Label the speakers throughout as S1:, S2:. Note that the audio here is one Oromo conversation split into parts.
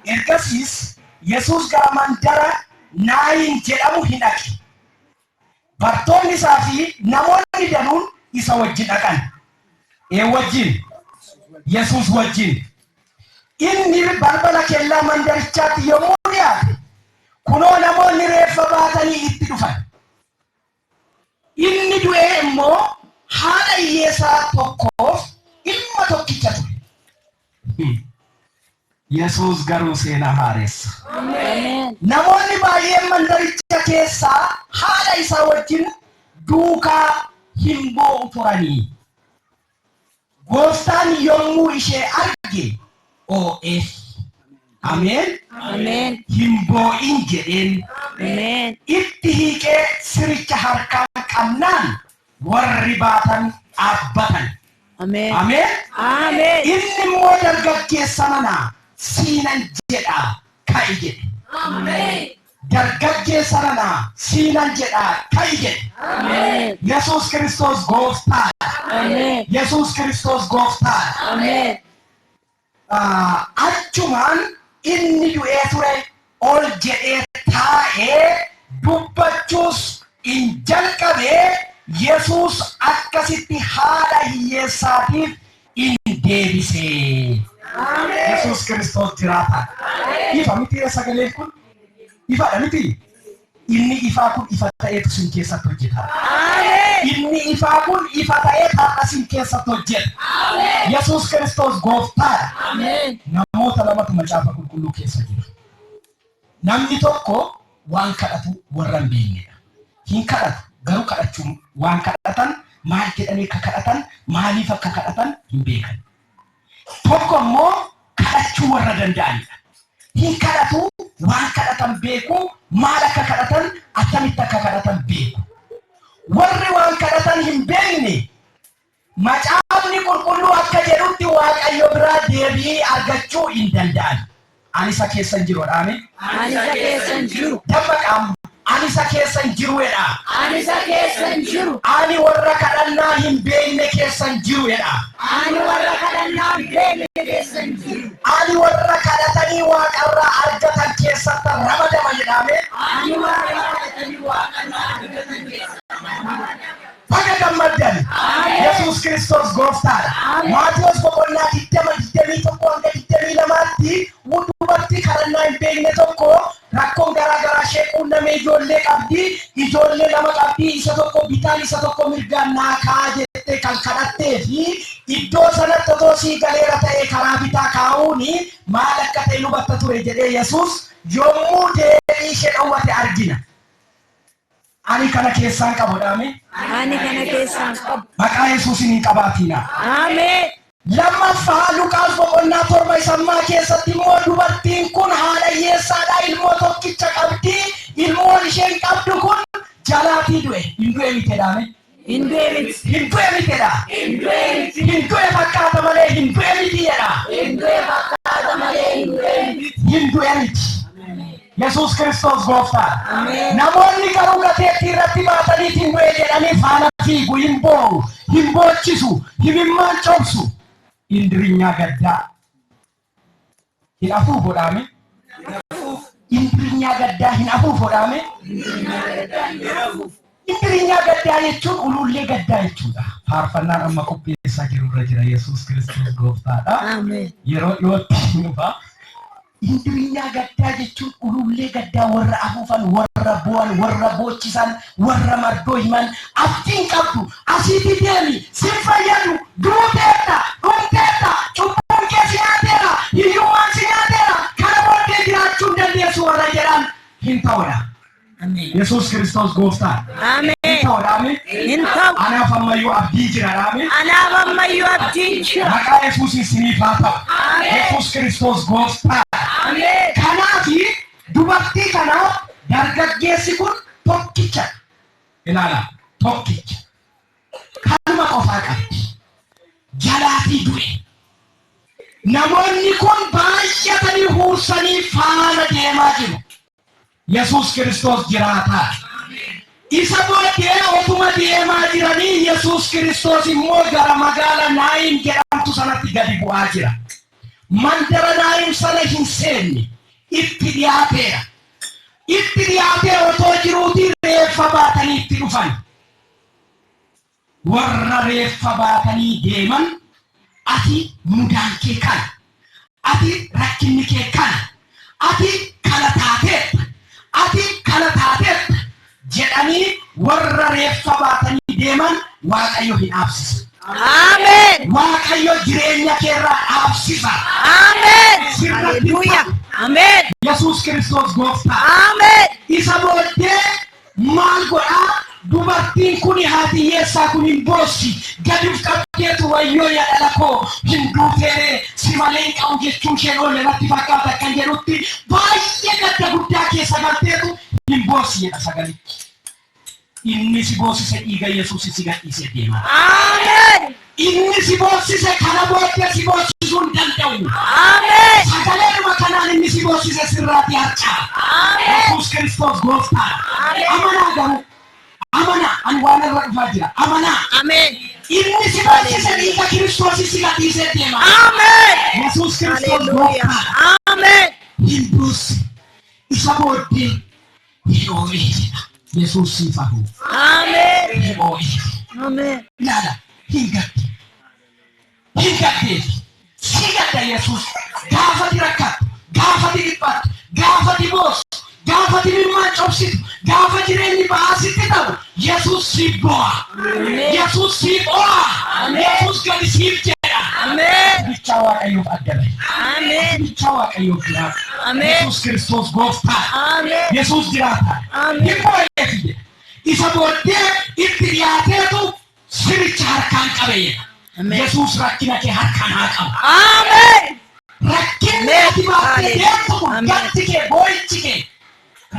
S1: Ergasis Yesus gara mandara naayin jedhamu hin dhaqe. Bartoonni isaa fi namoonni danuun isa wajjin dhaqan. Wajjin Yesus wajjin. Inni balbala kellaa mandarichaatti yommuu dhiyaate kunoo namoonni reeffa baatanii itti dhufan. Inni du'ee immoo haadha hiyyeessaa tokkoof ilma tokkicha ture. Yesus garuu seenaa haareessa.
S2: Amen.
S1: Namoonni baay'een mandaricha keessaa haadha isaa wajjin duukaa hin boo'u turanii. Gooftaan yommuu ishee arge oo'eef. Amen.
S2: Amen.
S1: Hin boo'in jedheen.
S2: Amen.
S1: Itti hiiqee siricha harkaan qabnaan warri baatan dhaabbatan.
S2: Amen.
S1: Amen.
S2: Amen.
S1: Inni immoo dargaggeessa manaa siinan jedhaa ka'i jedhe.
S2: Amen.
S1: Dargaggeessa manaa siinan jedhaa ka'i jedhe.
S2: Amen.
S1: Yesus Kristos gooftaa.
S2: Amen.
S1: Yesus Kristos gooftaa.
S2: Amen.
S1: Achumaan inni du'ee ture ol jedhee taa'ee dubbachuus in jalqabee Yesus akkasitti haadha hiyyeessaatiif in deebise.
S2: Amen.
S1: Yesus Kristos jiraata. Ifa miti sagaleen kun? Ifaadha miti? Inni ifaa kun ifa ta'eetu sin keessatti hojjeta.
S2: Amen.
S1: Inni ifaa kun ifa ta'ee ta'a sin keessatti hojjeta.
S2: Amen.
S1: Yesus Kristos gooftaadha.
S2: Amen.
S1: Namoota lamatu macaafa qulqulluu keessa jira. Namni tokko waan kadhatu warra hin beeknedha. Hin kadhatu garuu kadhachuun waan kadhatan maal jedhanii akka kadhatan maaliif akka kadhatan hin beekan. Tokko immoo kadhachuu warra danda'anidha. Hin kadhatu waan kadhatan beeku maal akka kadhatan attamitti akka kadhatan beeku. Warri waan kadhatan hin beekne macaafni qulqulluu akka jedhutti Waaqayyo biraa deebii argachuu hin danda'an. Ani isa keessan jiruudha.
S2: Ani isa keessan jiru.
S1: Dammaqaam ani isa keessan jiruudha.
S2: Ani isa keessan jiru.
S1: Ani warra kadhannaa hin beekne keessan jiruudha.
S2: Ani warra kadhannaa hin beekne keessan jiru.
S1: Ani warra kadhatanii Waaqarraa argatan keessatti ramadama jedhame.
S2: Ani warra kadhatanii Waaqarraa argatan keessatti ramadama.
S1: Baga gammaddan. Yesus Kristos gooftaadha. Maatiyoos boqonnaa 20:21-22tti dubartii kadhannaa hin beekne tokko rakkoon garaagaraa ishee quunnamee ijoollee qabdi. Ijoollee lama qabdi. Isa tokko bitaan isa tokko mirgaan naa kaa'aa jettee kan kadhattee fi iddoo sanatti otoo sii galeera ta'ee karaa bitaa kaa'uuni maal akka ta'e hubatta ture jedhee Yesus yommuu deebii ishee dhowwate argina. Ani kana keessaan qabuudhaame.
S2: Ani kana keessaan qabu.
S1: Maqaa Yesuusin hin qabaatina.
S2: Amen.
S1: Lammaffaa Luqaas boqonnaa 7 keessatti immoo dubartiin kun haadha hiyyeessaadha. Ilmoo tokkicha qabdi. Ilmoon isheen qabdu kun jalaatii du'e. Hin du'e miteedhaame.
S2: Hin du'e miti.
S1: Hin du'e miteedha.
S2: Hin du'e miti.
S1: Hin du'e fakkaata malee hin du'e miti jedha.
S2: Hin du'e fakkaata malee hin du'e miti.
S1: Hin du'e miti. Yesus Kristos gooftaa.
S2: Amen.
S1: Namoonni garuu gateettii irratti baatanii hin du'e jedhanii faana fiigu hin boo'u, hin boochisu, himimmaan cobsu. Indirinya gaddaa. Hin afuu godhaame. Indirinya gaddaa hin afuu godhaame. Indirinya gaddaa jechuun ulullee gaddaa jechuudha. Faarfannaan amma qopheessaa jiru irra jira Yesus Kristos gooftaadha.
S2: Amen.
S1: Yeroo dhiyootti dhufa. Indirinya gaddaa jechuun ulullee gaddaa warra afuufan, warra bu'an, warra boochisan, warra mardoo himan abdiin qabdu asiitti deemi sin fayyadu duuteetta dhumteetta cubbuun kee si nyaateera hiyyummaan si nyaateera kana booddee jiraachuu dandeessu warra jedhan hin ta'udha.
S2: Amen.
S1: Yesus Kristos gooftaa.
S2: Amen.
S1: Hin ta'udha.
S2: Hin ta'u.
S1: Anaaf ammayyuu abdii jira.
S2: Anaaf ammayyuu abdiin jira.
S1: Maqaa Yesuus isiniif haa ta'u.
S2: Amen.
S1: Yesus Kristos gooftaa.
S2: Amen.
S1: Kanaafi dubartii kanaaf dargaggeessi kun tokkicha. Ilaala tokkicha. Kanuma qofaa qabdi. Jalaatii du'e. Namoonni kun baay'atanii huursanii faana deemaa jiru. Yesus Kristos jiraata. Isa booddee otuma deemaa jiranii Yesus Kristos immoo gara magaalaa Naayim jedhamtu sanatti gadi bu'aa jira. Mandara Naayim kenne itti dhiyaateera. Itti dhiyaatee otoo jiruutii reeffa baatanii itti dhufan. Warra reeffa baatanii deeman ati mudaan kee kana. Ati rakkinni kee kana. Ati kana taateetta. Ati kana taateetta. Jedhanii warra reeffa baatanii deeman Waaqayyo hin dhaabsisa.
S3: Amen.
S1: Waaqayyo jireenya keerraa dhaabsisa.
S3: Amen. Hallelujah. Amen.
S1: Yesuus Kiristoos gooftaa.
S3: Amen.
S1: Isa booddee maal godhaa? Dubartiin kun haati hiyyeessaa kun hin boossi. Gadi of qabdeetu wayyoo yaa dhala koo hin duuteeree si malee hin qabu jechuun isheen oolle natti fakkaata kan jedhutti baay'ee gadda guddaa keessa galteetu hin boossi jedha sagalichi. Inni si boossise dhiiga Yesuus si gadhiisee deema.
S3: Amen.
S1: Inni si boossise kana booddee si boossisuu hin danda'u.
S3: Amen.
S1: Sagaleedhuma kanaan inni si boossise sirraatti harcaa.
S3: Amen.
S1: Yesuus Kiristoos gooftaa. Amanaa garuu. Amanaa ani waan irra dhufaa jira. Amanaa.
S3: Amen.
S1: Inni si boossise dhiiga Kiristoos si gadhiisee deema.
S3: Amen.
S1: Yesuus Kiristoos
S3: Hallelujah.
S1: gooftaa.
S3: Amen.
S1: Hin boossi. Isa booddee hin oolee jedha. Yesuus si fahu.
S3: Amen.
S1: Hin oolee.
S3: Amen.
S1: Ilaala. Hin gaddi. Hin gaddeefi. Si gadda Yesuus. Gaafa di rakkatu. Gaafa di dhiphatu. Gaafa di boossu. Gaafa di mimmaan cobsitu. Gaafa jireenyi ba'aa sitti ta'u. Yesuus si bo'a. Yesuus si bo'a. Yesuus gadi siif jedha.
S3: Amen.
S1: Bicha Waaqayyoof adda bahe.
S3: Amen.
S1: Bicha Waaqayyoof jiraata.
S3: Amen.
S1: Yesuus Kiristoos gooftaa.
S3: Amen.
S1: Yesuus jiraata.
S3: Amen.
S1: Hin boo'eefi jedha. Isa booddee itti dhiyaateetu siricha harkaan qabeeyedha. Yesuus rakkina kee harkaan haa qabu.
S3: Amen.
S1: Rakkinni ati baattee deemtu kun gatti kee boo'ichi kee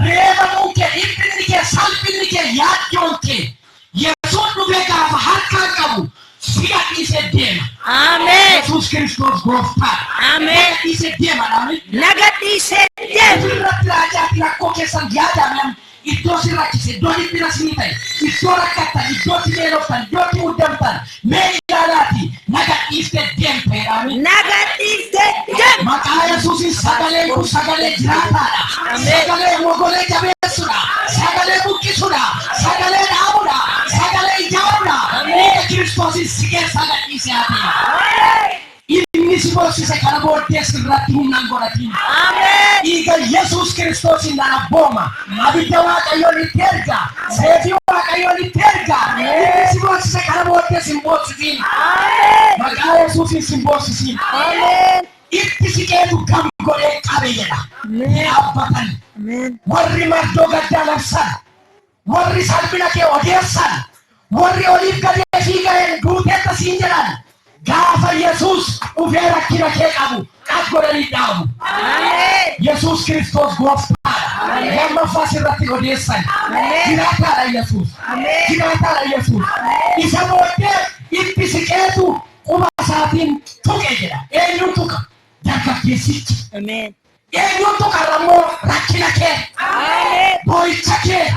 S1: reebamuun kee dhiphinni kee salphinni kee yaaddoon kee Yesuus dhufee gaafa harkaan qabu si gadhiisee deema.
S3: Amen.
S1: Yesuus Kiristoos gooftaa.
S3: Amen.
S1: Gadhiisee deema dhaame.
S3: Nagadhiisee deema.
S1: Irratti raajaati rakkoo keessan yaadame iddoo si rakkise iddoo dhiphina sinii ta'e iddoo rakkattan iddoo si beeloftan iddoo si muddamtan mee ilaalaati nagadhiisee deemtee dhaame.
S3: Nagadhiisee deema.
S1: Maqaa Yesuusin sagalee kun sagalee jiraataadha. Sagalee mogolee jabeessuudha. Sagalee buqqisuudha. Sagalee dhaabuudha. Sagalee ijaaruudha. Dhiiga Kiristoosin si keessa gadhiisee haa inni si boossise kana booddee sirratti humnaan godhatiin.
S3: Amen.
S1: Dhiiga Yesuus Kiristoosin abbooma. Abidda Waaqayyoon itti erga. Seefii Waaqayyoon itti erga. Inni si boossise kana booddee sin boossisiin.
S3: Amen.
S1: Maqaa Yesuusin sin boossisiin.
S3: Amen.
S1: Itti siqeetu gam godhee qabe jedha. Dhaabbatan.
S3: Amen.
S1: Warri maddoo gaddaa labsan. Warri salphina kee odeessan. Warri oliif gadee fiiga'een duuteetta siin jedhan. Gaafa Yesuus dhufee rakkina kee qabu qad godhanii dhaabu.
S3: Amen.
S1: Yesuus Kiristoos gooftaadha. Lammaffaa sirratti odeessan. Jiraataadha Yesuus. Jiraataadha Yesuus. Isa booddee itti siqeetu quba isaatiin tuqe jedha. Eenyuun tuqa? Dargaggeessichi.
S3: Amen.
S1: Eenyuun tuqa ammoo rakkina kee.
S3: Amen.
S1: Boo'icha kee.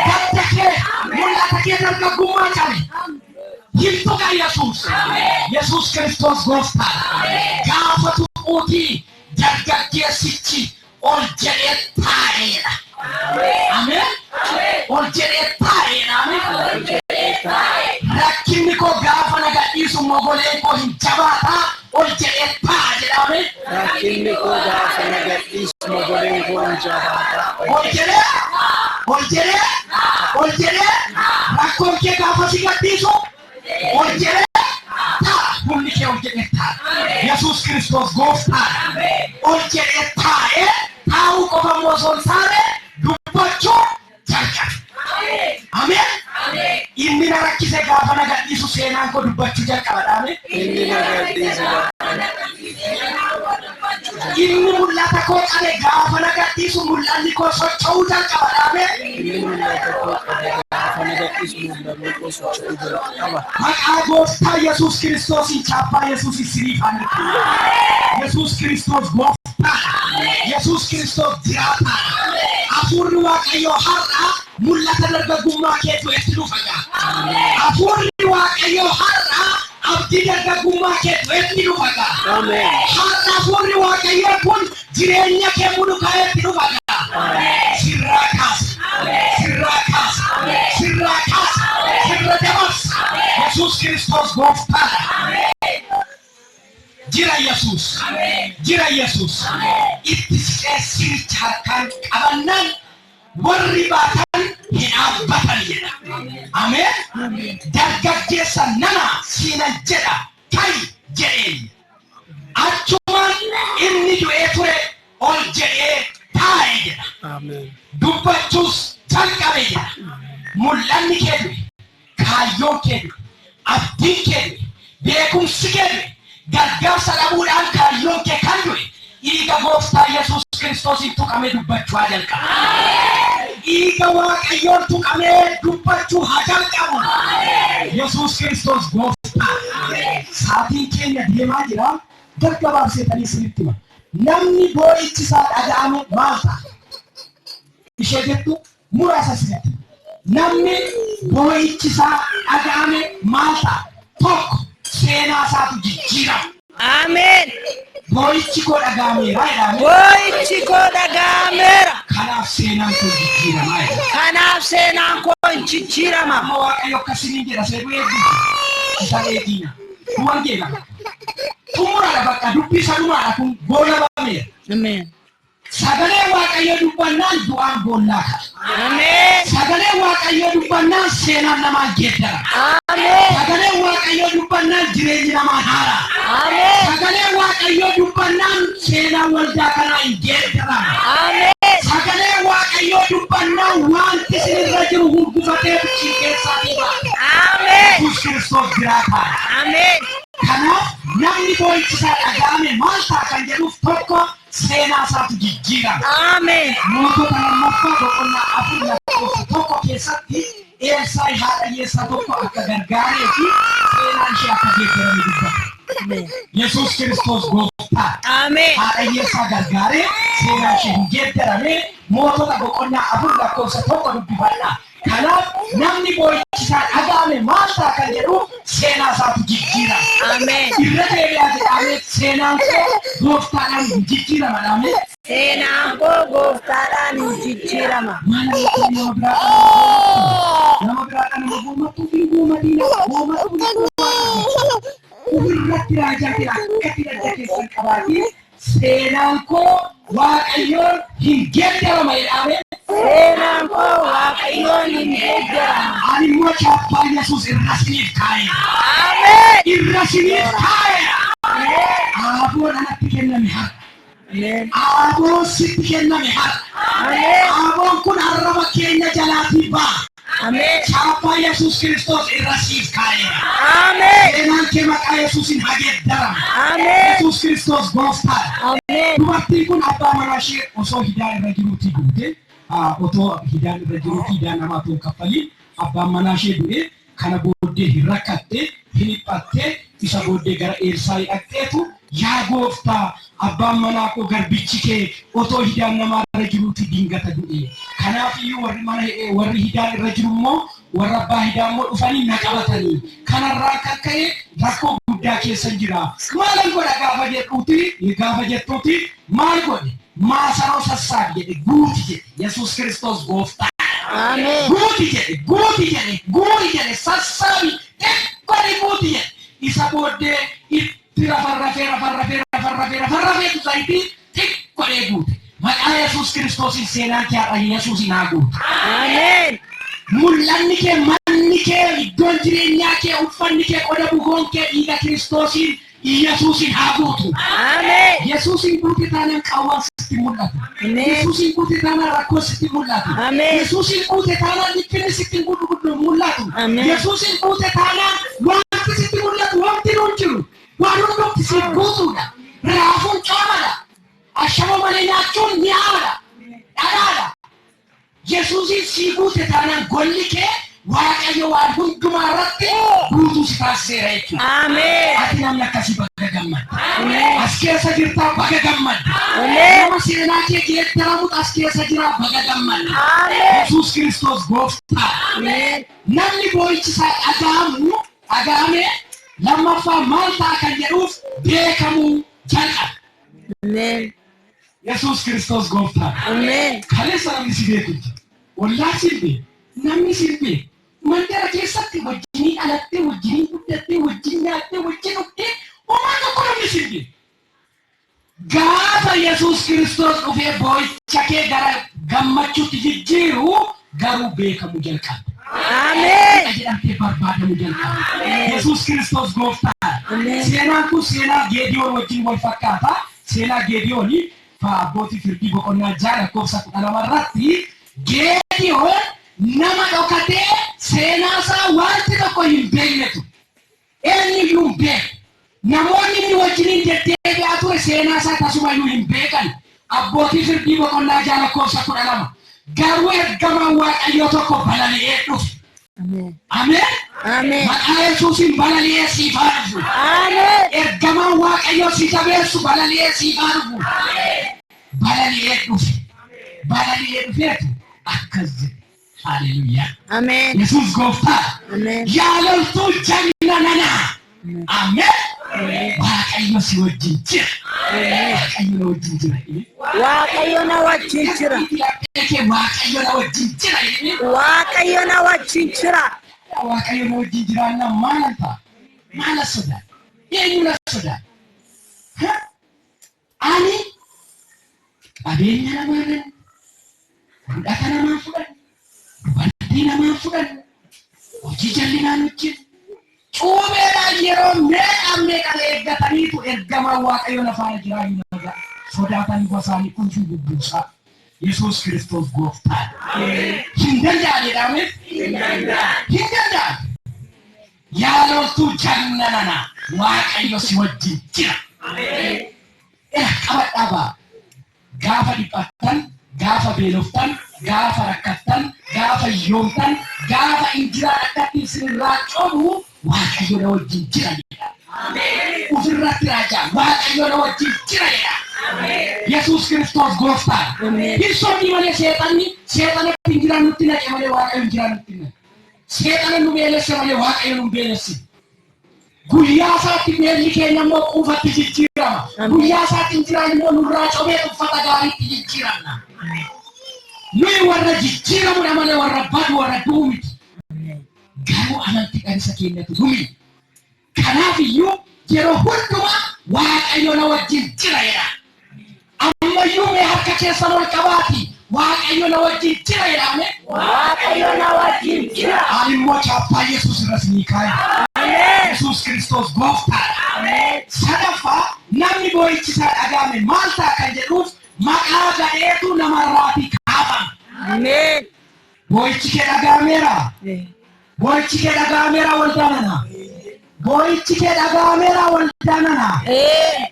S1: Gadda kee. Mul'ata kee dargaggummaa qabe. Yiltuqa Yesuus. Yesuus Kiristoos gooftaadha. Gaafa tuquutii dargaggeessichi ol jedhee taa'eedha. Ameen. Ol jedhee taa'eedha. Ameen. Rakkinni koo gaafa na gadhiisu mogoleen koo hin jabaataa ol jedhee taa'a jedhame.
S2: Rakkinni koo gaafa na gadhiisu mogoleen koo hin jabaataa.
S1: Ol jedhee rakkoon kee gaafa si gadhiisu ol jedhee taa'a. Humni kee ol jedhee taa'a. Yesuus Kiristoos gooftaadha. Ol jedhee taa'ee taa'uu qofa osoo hin taane dubbachuu jalqabe. Ameen. Inni na rakkise gaafa na gadhiisu seenaan koo dubbachuu jalqabadhaame.
S2: Inni na gadhiise
S1: Inni mul'ata koo qabe gaafa na gadhiisu mul'anni koo socho'uu jalqabadhaame.
S2: inni mul'ata koo qabe gaafa na gadhiisu mul'anni koo socho'uu jalqaba.
S1: Maqaa gooftaa Yesuus Kiristoosiin chaappaa Yesuusin siriif hannitu. Yesuus Kiristoos gooftaadha. Yesuus Kiristoos jiraataadha. Hafuurri Waaqayyoo har'a mul'ata dargaggummaa keetu itti dhufadha. Hafuurri Waaqayyoo har'a abdii dargaggummaa keetu itti dhufadha.
S2: Amen.
S1: Har'a hafuurri Waaqayyoo kun Jireenya kee mulu kaayatti dhufaadha. Sirraa kaasa. Sirraa kaasa. Sirraa kaasa. Sirra dabarsa. Yesuus Kiristoos gooftaadha. Jira Yesuus. Jira Yesuus. Itti sirriicha harkaan qabannaan warri baatan hin dhaabbatan jedha. Ameen. Dargaggeessa nama siinan jedha ta'i jedheen. Achumaan inni du'ee ture ol jedhee taa'e jedha.
S2: Amen.
S1: Dubbachuus jalqabe jedha. Mul'anni kee du'e, kaayyoon kee du'e, abdiin kee du'e, beekumsi kee du'e, gargaarsa dhabuudhaan kaayyoon kee kan du'e dhiiga gooftaa Yesuus Kiristoosiin tuqamee dubbachuu haa jalqabu. Dhiiga Waaqayyoon tuqamee dubbachuu haa jalqabu. Yesuus Kiristoos gooftaa. Saatiin keenya deemaa jira. Gargaarseetanii isinitti hima. Namni boo'ichi isaa dhaga'ame maal ta'a? Ishee jettu muraasa isinitti. Namni boo'ichi isaa dhaga'ame maal ta'a? Tokko seenaa isaatu jijjiirama.
S3: Amen.
S1: Boo'ichi koo dhaga'ameera jedhame.
S3: Boo'ichi koo dhaga'ameera.
S1: Kanaaf seenaan koo jijjiirama.
S3: Kanaaf seenaan koo jijjiirama.
S1: Amma Waaqayyo akkasiin jedha seetu eeguuti. Isa eegina. Kuwan geela. Tumura bakka dubbii sanumaadha kun goolabameera.
S3: Amen.
S1: Sagalee Waaqayyo dubbannaan du'aan boollaa ka'a.
S3: Amen.
S1: Sagalee Waaqayyo dubbannaan seenaan namaa geeddara.
S3: Amen.
S1: Sagalee Waaqayyo dubbannaan jireenyi namaa haara.
S3: Amen.
S1: Sagalee Waaqayyo dubbannaan seenaan waldaa kanaa hin geeddara.
S3: Amen.
S1: Sagalee Waaqayyo dubbannaan wanti isinirra jiru hurgufatee bichii keessaa dhiiba.
S3: Amen.
S1: Yesuus Kiristoos jiraata.
S3: Amen.
S1: Kanaaf namni boo'ichi isaa dhaga'ame maal ta'a kan jedhuuf tokko seenaa isaatu jijjiirama.
S3: Amen.
S1: Mootota lammaffaa boqonnaa afur lakkoofsa tokko keessatti Elsaa'i haadha hiyyeessaa tokko akka gargaaree fi seenaan ishee akka geeddarame dubbata. Yesuus Kiristoos gooftaa.
S3: Amen.
S1: Haadha hiyyeessaa gargaaree seenaan ishee hin geeddarame mootota boqonnaa afur lakkoofsa tokko dubbifadha. Kanaaf namni boo'ichi isaa dhaga'ame maal ta'a kan jedhuuf seenaa isaatu jijjiirama.
S3: Amen.
S1: Irra deebi'aa jedhamee seenaan koo gooftaadhaan jijjiirama dhaame.
S3: Seenaan koo gooftaadhaan jijjiirama.
S1: Nama biraadhaan nama goomatu fi goomadina goomatu fi goomatu. Ofirratti raajaatiin akkatti adda keessan qabaatiin seenaan koo Waaqayyoon hin geeddarama jedhamee.
S3: Seenaan koo Waaqayyoon hin geeddarama.
S1: Ani immoo chaappaa Yesuus irra siniif kaa'e.
S3: Amen.
S1: Irra siniif kaa'e. Aaboon anatti kenname har'a.
S3: Amen.
S1: Aaboon sitti kenname har'a.
S3: Amen.
S1: Aaboon kun arraba keenya jalaatii ba'a.
S3: Amen.
S1: Chaappaa Yesuus Kiristoos irra siif kaa'e.
S3: Amen.
S1: Seenaan kee maqaa Yesuusiin haa geeddarama.
S3: Amen.
S1: Yesuus Kiristoos gooftaadha.
S3: Amen.
S1: Dubartiin kun abbaa manaa ishee osoo hidhaan irra jiruutii duute. Otoo hidhaan irra jiruutii hidhaan namaa otoo hin kaffaliin abbaan manaa ishee du'e kana booddee hin rakkatte hin dhiphatte isa booddee gara Elsaa'i dhaqxeetu yaa gooftaa abbaan manaa koo garbichi kee otoo hidhaan namaa irra jiruutii dingata du'e. Kanaaf iyyuu warri hidhaan irra jiru immoo warra abbaa hidhaan immoo dhufanii na qabatanii kanarraa kan ka'e rakkoo guddaa keessa jira. Maalan godha gaafa jettuuti maal godhe? Maasaroo sassaabi jedhe guuti jedhe Yesuus Kiristoos gooftaa.
S3: Amen.
S1: Guuti jedhe sassaabi ekkori guuti jedhe isa booddee itti rafarrafee tusaayiti ekkori guuti. Maqaa Yesuus Kiristoosiin seenaan kee har'a Yesuusin haa guutu.
S3: Amen.
S1: Mul'anni kee manni kee iddoon jireenyaa kee uffanni kee qoda bukoon kee dhiiga Kiristoosiin Yesuusin haa guutu.
S3: Amen.
S1: Yesuusin guuti taanaan qawwaan sitti mul'atu.
S3: Amen.
S1: Yesuusin guuti taanaan rakkoo sitti mul'atu.
S3: Amen.
S1: Yesuusin guuti taanaan dhiphinni sitti mul'atu.
S3: Amen.
S1: Yesuusin guuti taanaan wanti sitti mul'atu wanti nuun jiru waan hundumti si guutuudha. Raafuun qaamadha. Ashama malee nyaachuun mi'aadha. Dhadhaadha. Yesuusin si guuti taanaan golli kee Waaqayyo waan hundumaa irratti guutuu si taasiseera jechuudha.
S3: Amen.
S1: Ati namni akkasii bakka gammadda.
S3: Amen.
S1: As keessa jirtaa bakka gammadda.
S3: Amen.
S1: Nama seenaa kee geeddaramu as keessa jira bakka gammadda.
S3: Amen.
S1: Yesuus Kiristoos gooftaa.
S3: Amen.
S1: Namni boo'ichi isaa dhaga'ame lammaffaa maal ta'a kan jedhuuf beekamuu jalqaba.
S3: Amen.
S1: Yesuus Kiristoos gooftaa.
S3: Amen.
S1: Kaleessa namni si beeku jira. Wallaa si beeku. Namni si beeku. Mandara keessatti wajjinii alattee wajjinii guddattee wajjin nyaattee wajjin dhugdee uumaa tokko namni si beeku. Gaafa Yesuus Kiristoos dhufee boo'icha kee gara gammachuutti jijjiiru garuu beekamu jalqaba.
S3: Amen.
S1: Jedhamtee barbaadamu jalqaba. Yesuus Kiristoos gooftaa. Seenaan kun seenaa Geediyoon wajjin wal fakkaata. Seenaa Geediyoonii abbootii firdii boqonnaa 6 lakkoofsa 12 irratti Geediyoon nama dhokatee seenaa isaa wanti tokko hin beeknetu. Eenyuyyuu hin beeku. Namoonni inni wajjiniin deddeebi'aa ture seenaa isaa tasumayyuu hin beekan. Abbootii firdii boqonnaa 6 lakkoofsa 12. Garuu ergamaan Waaqayyoo tokko balali'ee dhufe.
S3: Amen.
S1: Amen.
S3: Amen.
S1: Maqaa Yesuusiin balali'ee siif haa dhufu.
S3: Amen.
S1: Ergamaan Waaqayyoo si jabeessu balali'ee siif haa dhufu. Balali'ee dhufe. Balali'ee dhufeetu akkas jedhe. Hallelujah.
S3: Amen.
S1: Yesuus gooftaa.
S3: Amen.
S1: Yaaloltuu jabina nanaa. Amen. Waaqayyo si wajjin jira. Waaqayyo na wajjin jira.
S3: Waaqayyo na wajjin jira.
S1: Waaqayyo na wajjin jira.
S3: Waaqayyo na wajjin jira.
S1: Waaqayyo na wajjin jira na maal ta'a? Maal sodaa? Eenyu na sodaa? Ani qabeenya namaa fudhata namaa fudhanne, dubartii namaa fudhanne, hojii jallinaan hojjenne. Cuubeedhaan yeroo meeqaan eeggataniitu ergamaa Waaqayyo lafaana jiraanii nagaa sodaatan gosaanii kunfii bubbuusaa. Yesuus Kiristoos gooftaa. Hin danda'anidhaame? Hin danda'an. Yaaloltuu janna nanaa Waaqayyo si wajjin jira. Qabadhaa ba'a. Gaafa dhiphattan, gaafa beeloftan, gaafa rakkattan, gaafa yoomtan, gaafa injiraan akkatti isinirraa coomu Waaqayyo na wajjin jira jedha. Ufirratti raajaa Waaqayyo na wajjin jira jedha. Yesuus Kiristoos gooftaa. Hin soomni malee seexanatti injiraan nutti naqe malee Waaqayyo injiraan nutti naqe. Seexana nu beelesse malee Waaqayyo nu beelesse. Guyyaa isaatti beelli keenya immoo quufatti jijjiirama. Guyyaa isaatti injiraan immoo nurraa cobee uffata gaariitti jijjiiramna. Nuyi warra jijjiiramudha malee warra badu warra du'u miti. Garuu amantii qabisa keenyatu dhumi. Kanaafiyyuu yeroo hundumaa Waaqayyo na wajjin jira jedha. Ammayyuu mee harka keessan ol qabaati. Waaqayyo na wajjin jira jedhame.
S3: Waaqayyo na wajjin jira.
S1: Ani immoo chaappaa Yesuus irras ni kaaya. Yesuus Kiristoos gooftaa. Sadaffaa namni boo'ichisaa dhagahame maal ta'a kan jedhuuf maqaa gadheetu namarraatii kaafama.
S3: Amen.
S1: Boo'ichi kee dhagahameera. Boo'ichi kee dhagahameera waldaanana. Boo'ichi kee dhagahameera waldaanana.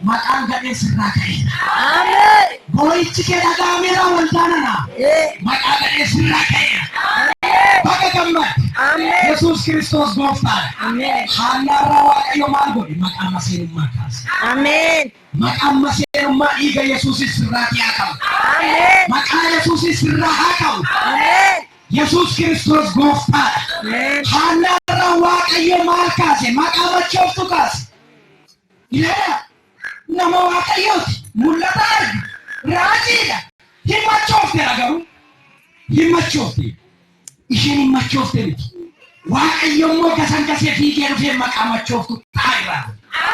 S1: Maqaan gadhee sirraa ka'eera.
S3: Amen.
S1: Boo'ichi kee dhagahameera waldaanana. Maqaa gadhee sirraa ka'eera. Baga gammad.
S3: Amen.
S1: Yesuus Kiristoos gooftaa.
S3: Amen.
S1: Haannarraa Waaqayyo maal godhe? Maqaa maseenummaa kaase.
S3: Amen.
S1: Maqaan maseenummaa dhiiga Yesuusis sirraatti haa qabu.
S3: Amen.
S1: Maqaa Yesuusis sirraa haa qabu.
S3: Amen.
S1: Yesuus Kiristoos gooftaa.
S3: Amen.
S1: Haannarraa Waaqayyo maal kaase? Maqaa machooftu kaase. Ilaala nama Waaqayyooti. Mul'ata argi. Raajiidha. Hin machoofteera garuu. Hin machoofte. Isheen hin machoofte miti. Waaqayyo immoo gasangasee fiigee dhufee maqaa machooftu taa'eera.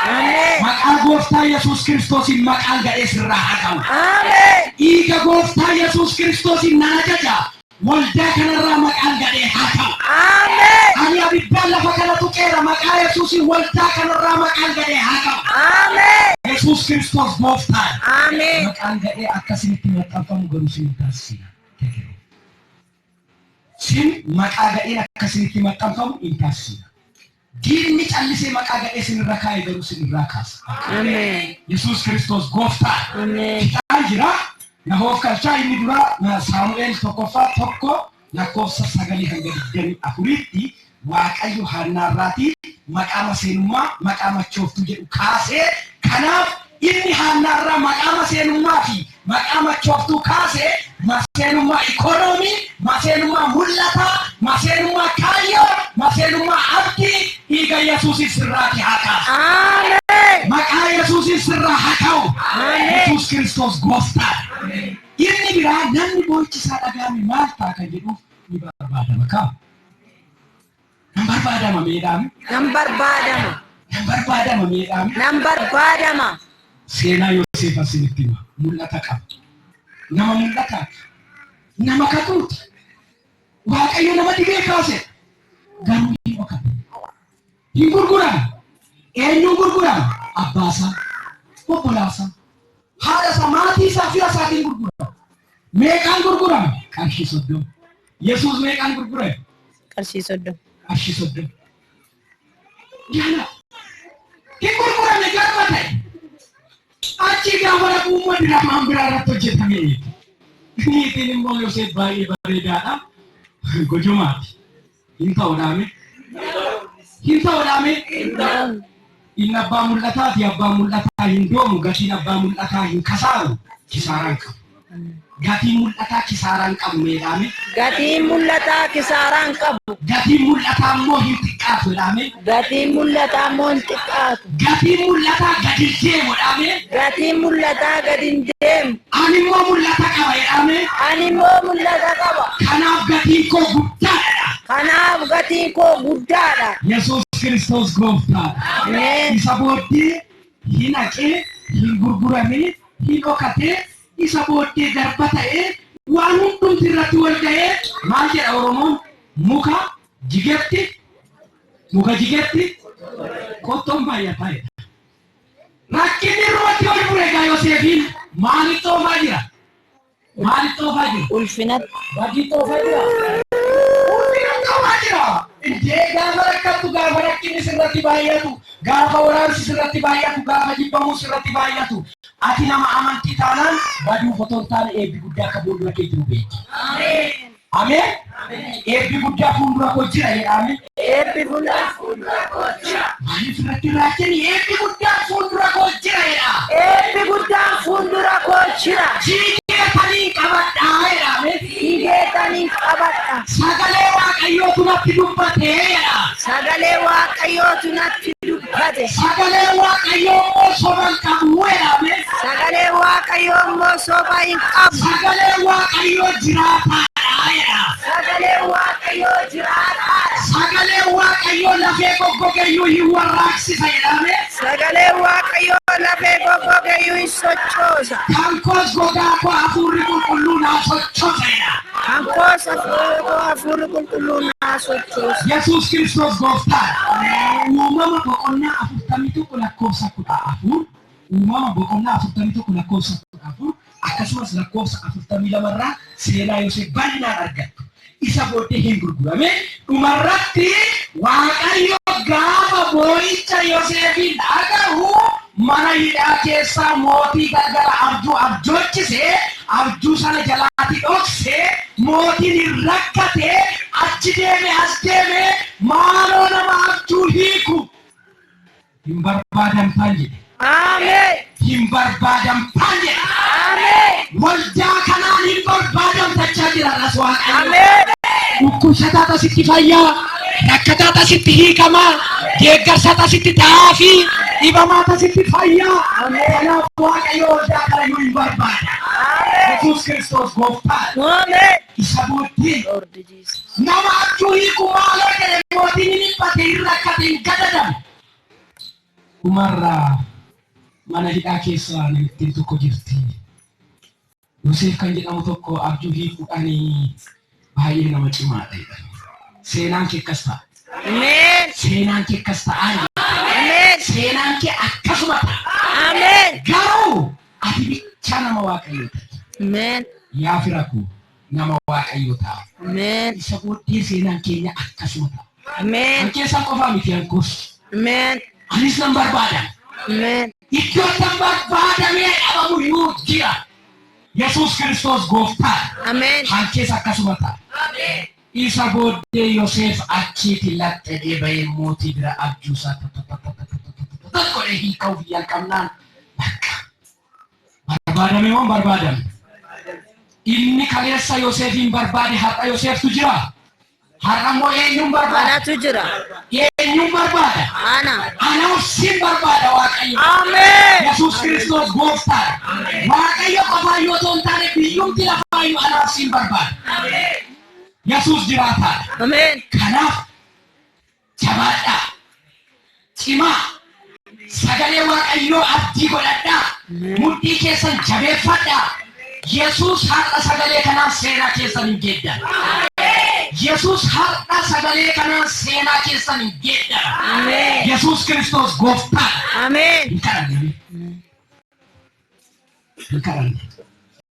S3: Amen.
S1: Maqaa gooftaa Yesuus Kiristoosiin maqaan gadhee sirraa haa qabu.
S3: Amen.
S1: Dhiiga gooftaa Yesuus Kiristoosiin nan ajaja. Waldaa kanarraa maqaan gadhee haa qabu.
S3: Amen.
S1: Ani abiddaan lafa kana tuqeera maqaa Yesuusiin waldaa kanarraa maqaan gadhee haa qabu.
S3: Amen.
S1: Yesuus Kiristoos gooftaa.
S3: Amen.
S1: Maqaan gadhee akkasinitti maxxanfamu garuu sin taasisa. Sin maqaa gadheen akkasinitti maxxanfamu hin taasisa. Diinni callisee maqaa gadhee sinirra kaa'e garuu sinirraa kaasa.
S3: Amen.
S1: Yesuus Kiristoos gooftaa.
S3: Amen.
S1: Kitaaba jira. Nahoof kalchaa inni dura Saamu'eel 1:1 lakkoofsa 9-24tti Waaqayyo Haannaarraatii maqaa maseenummaa maqaa machooftuu jedhu kaasee kanaaf inni Haannaarraa maqaa maseenummaa fi maqaa machooftuu kaasee maseenummaa ikoonoomii, maseenummaa mul'ataa, maseenummaa kaayyoo, maseenummaa abdii dhiiga Yesuusis sirraatti haa kaasu.
S3: Amen.
S1: Maqaa Yesuusin sirraa haa ta'u. Yesuus Kiristoos gooftaadha. Inni biraa namni boo'ichisaa dhaga'ame maal ta'a kan jedhuuf ni barbaadama kaa. Nan barbaadama meedhaame.
S3: Nan barbaadama.
S1: Nan barbaadama meedhaame.
S3: Nan barbaadama.
S1: Seenaa Yoosef asinitti hima. Mul'ata qaba. Nama mul'ataati. Nama kakuuti. Waaqayyo nama dhibee kaase. Garuu hin dhokate. Hin gurguramu. Eenyuun gurguramu? Abbaasaa. Obbolaasaa. Haadhasaa maatii isaa fira isaatiin gurguramu. Meeqaan gurguramu? Qarshii 30. Yesuus meeqaan gurgurame?
S3: Qarshii 30.
S1: Qarshii 30. Jaala. Hin gurgurame garba ta'e. Achi gaafa dhaquu uummanni lamaan biraa irratti hojjetamee. Niitiin immoo Yoosef baay'ee bareedaadha. Gojumaati. Hin ta'uudhaame. Hin ta'uudhaame. Inni abbaa mul'ataati. Abbaa mul'ataa hin doomu. Gatiin abbaa mul'ataa hin kasaaru. Kisaaraan qabu. Gatiin mul'ataa kisaaraan qabu meedhaame.
S3: Gatiin mul'ataa kisaaraan qabu.
S1: Gatiin mul'ataa immoo hin xiqqaatu jedhame.
S3: Gatiin mul'ataa immoo hin xiqqaatu.
S1: Gatiin mul'ataa gadi hin deemu jedhame.
S3: Gatiin mul'ataa gadi hin deemu.
S1: Ani immoo mul'ata qaba jedhame.
S3: Ani immoo mul'ata qaba.
S1: Kanaaf gatiin koo guddaadha.
S3: Kanaaf gatiin koo guddaadha.
S1: Yesuus Kiristoos gooftaadha.
S3: Ameen.
S1: Isa booddee hin haqee, hin gurguramee, hin dhokatee, isa booddee garba ta'ee waan hundumti irratti wal ga'ee maal jedha Oromoon? Muka jigetti qottoon baay'ataa jedha. Rakkinni irratti wal fure egaa Yoosefiin maalitti oofaa jira? Maalitti oofaa jira?
S3: Ulfinatti.
S1: Bagitti oofaa jira? Ulfinatti oofaa jira. Indee gaafa rakkattu, gaafa rakkinni sirratti baay'atu, gaafa waraansi sirratti baay'atu, gaafa jibbamu sirratti baay'atu. Ati nama amantii taanaan baduu fotoon taane eebbi guddaa akka fuuldura kee jiru beeki. Ameen. Ameen. Eebbi guddaa fuuldura koo jira jedhame.
S3: Eebbi guddaa fuuldura koo jira.
S1: Maaliif irratti raajanii eebbi guddaa fuuldura koo jira jedha.
S3: Eebbi guddaa fuuldura koo jira.
S1: Jigeetanii qabadhaa jedhame.
S3: Jigeetanii qabadhaa.
S1: Sagalee Waaqayyootu natti dubbatee jedha.
S3: Sagalee Waaqayyootu natti dubbate.
S1: Sagalee Waaqayyoo soba hin qabu jedhame.
S3: Sagalee Waaqayyoo immoo soba hin qabu.
S1: Sagalee Waaqayyoo jiraataadha jedha.
S3: Sagalee Waaqayyoo jiraataadha.
S1: Sagalee Waaqayyoo lafee goggogeeyyuu hin warraaqsisa jedhame.
S3: Sagalee Waaqayyoo lafee goggogeeyyuu hin sochoosa.
S1: Kan koos gogaa koo hafuurri qulqulluun haa sochoosa jedha.
S3: Kan koos hafuurri qulqulluun haa sochoosa.
S1: Yesuus Kiristoos gooftaadha. Uumama boqonnaa 41 lakkoofsa 14. Uumama boqonnaa 41 lakkoofsa 14. Akkasumas lakkoofsa 42 irraa seenaa Yoosef bal'inaan argattu. Isa booddee hin gurgurame. Dhumarratti Waaqayyo gaafa boo'icha Yoosefin dhaga'u mana hidhaa keessaa mootii gargara abjoochisee abjuu sana jalaatti dhoksee mootiin hin rakkatee achi deeme as deeme maaloo nama abjuu hiiku hin barbaadamtaan jedhe.
S3: Ameen.
S1: Hin barbaadamtaan jedhe.
S3: Ameen.
S1: Waldaa kanaan hin barbaadamtachaa jira as Waaqayyo.
S3: Ameen.
S1: Dhukkubsataa asitti fayyaa, rakkataa asitti hiikamaa, deeggarsaa asitti ta'aa fi dhibamaa asitti fayyaa. Kanaaf Waaqayyo waldaa kana hin barbaada. Yesuus Kiristoos gooftaadha.
S3: Ameen.
S1: Isa booddee
S3: Lord Jesus.
S1: nama abjuu hiiku maaloo jedhe mootiin hin dhiphate hin rakkate hin gadadamu. Dhumarraa mana hidhaa keessa namittiin tokko jirti. Yoosef kan jedhamu tokko abjuu hiikuudhaanii baay'ee nama cimaadha. Seenaan kee akkas ta'a.
S3: Ameen.
S1: Seenaan kee akkas ta'a.
S3: Ameen.
S1: Seenaan kee akkasuma ta'a.
S3: Ameen.
S1: Garuu ati bicha nama Waaqayyoo ta'a.
S3: Ameen.
S1: Yaa fira koo nama Waaqayyoo ta'a.
S3: Ameen.
S1: Isa booddee seenaan keenya akkasuma ta'a.
S3: Ameen.
S1: Kan keessaa qofaa miti hankoos.
S3: Ameen.
S1: Anis nan barbaada.
S3: Ameen.
S1: Iddoo tan barbaadamee dhabamu yoo jira. Yesuus Kiristoos gooftaadha.
S3: Ameen.
S1: Kan keessa akkasuma ta'a.
S3: Ameen.
S1: Isa booddee Yoosef achiiti laxxee bahee mootii bira abjuusaa godhee hiika'uuf jalqabnaan bakka barbaadame moo barbaadame? Inni kaleessa Yoosefin barbaade har'a Yooseftu jira. Haramo eenyuun barbaada?
S3: Anatu jira.
S1: Eenyuun barbaada?
S3: Ana.
S1: Anaaf sin barbaada Waaqayyo.
S3: Amen.
S1: Yesuus Kiristoos gooftaa. Waaqayyo qofaan yoo ta'u hin taane biyyumti lafaayyuu anaaf sin barbaada. Yesuus jiraataadha.
S3: Amen.
S1: Kanaaf jabaadhaa. Cimaa. Sagalee Waaqayyoo abdii godhadhaa. Mudhii keessan jabeeffadhaa. Yesuus har'a sagalee kanaan seenaa keessan hin geeddaru. Yesuus har'a sagalee kanaan seenaa keessan hin geeddaru.
S3: Amen.
S1: Yesuus Kiristoos gooftaa.
S3: Amen.
S1: Hin kadhanne.